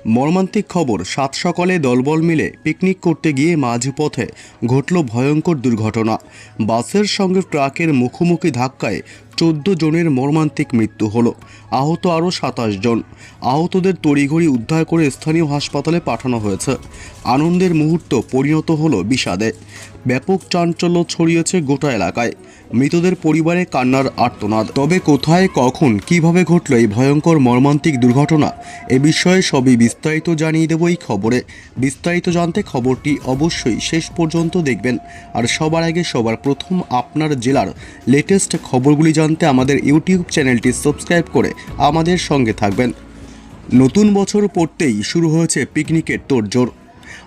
মর্মান্তিক খবর, সাত সকালে দলবল মিলে পিকনিক করতে গিয়ে মাঝপথে ঘটল ভয়ঙ্কর দুর্ঘটনা। বাসের সঙ্গে ট্রাকের মুখোমুখি ধাক্কায় 14 জনের মর্মান্তিক মৃত্যু হলো। আহত আরও 27 জন। আহতদের তড়িঘড়ি উদ্ধার করে স্থানীয় হাসপাতালে পাঠানো হয়েছে। আনন্দের মুহূর্ত পরিণত হলো বিষাদে। ব্যাপক চাঞ্চল্য ছড়িয়েছে গোটা এলাকায়। মৃতদের পরিবারে কান্নার আর্তনাদ। তবে কোথায়, কখন, কিভাবে ঘটল এই ভয়ঙ্কর মর্মান্তিক দুর্ঘটনা, এ বিষয়ে সবই বিস্তারিত জানিয়ে দেব এই খবরে। বিস্তারিত জানতে খবরটি অবশ্যই শেষ পর্যন্ত দেখবেন। আর সবার আগে সবার প্রথম আপনার জেলার লেটেস্ট খবরগুলি জানতে আমাদের ইউটিউব চ্যানেলটি সাবস্ক্রাইব করে আমাদের সঙ্গে থাকবেন। নতুন বছর পড়তেই শুরু হয়েছে পিকনিকের তোড়জোড়।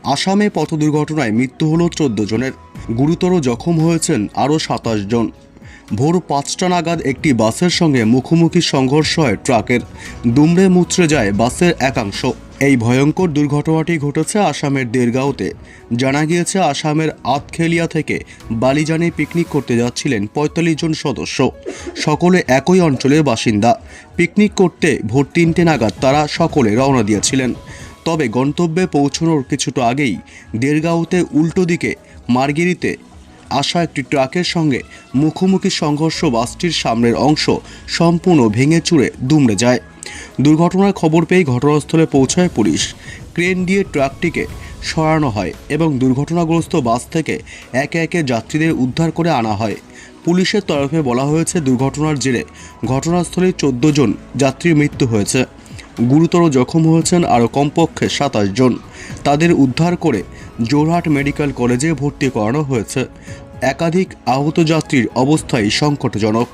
আসামে পথ দুর্ঘটনায় মৃত্যু হলো 14 জনের, গুরুতর জখম হয়েছেন আরও 27 জন। ভোর 5টা নাগাদ একটি বাসের সঙ্গে মুখোমুখি সংঘর্ষ হয় ট্রাকের। দুমড়ে মুচড়ে যায় বাসের একাংশ। এই ভয়ঙ্কর দুর্ঘটনাটি ঘটেছে আসামের দেরগাঁওতে। জানা গিয়েছে, আসামের আতখেলিয়া থেকে বালিজানে পিকনিক করতে যাচ্ছিলেন 45 জন সদস্য। সকলে একই অঞ্চলের বাসিন্দা। পিকনিক করতে ভোর 3টে নাগাদ তারা সকলে রওনা দিয়েছিলেন। তবে গন্তব্যে পৌঁছানোর কিছুটা আগেই দেরগাঁওতে উল্টো দিকে মার্গেরিতে আসা একটি ট্রাকের সঙ্গে মুখোমুখি সংঘর্ষ বাসটির সামনের অংশ সম্পূর্ণ ভেঙে চুরে দুমড়ে যায়। দুর্ঘটনার খবর পেয়ে ঘটনাস্থলে পৌঁছায় পুলিশ। ক্রেন দিয়ে ট্রাকটিকে সরানো হয় এবং দুর্ঘটনাগ্রস্ত বাস থেকে একে একে যাত্রীদের উদ্ধার করে আনা হয়। পুলিশের তরফে বলা হয়েছে, দুর্ঘটনার জেরে ঘটনাস্থলে 14 জন যাত্রীর মৃত্যু হয়েছে। গুরুতর জখম হয়েছেন আরও কমপক্ষে 27 জন। তাদের উদ্ধার করে যোরহাট মেডিকেল কলেজে ভর্তি করানো হয়েছে। একাধিক আহত যাত্রীর অবস্থাই সংকটজনক।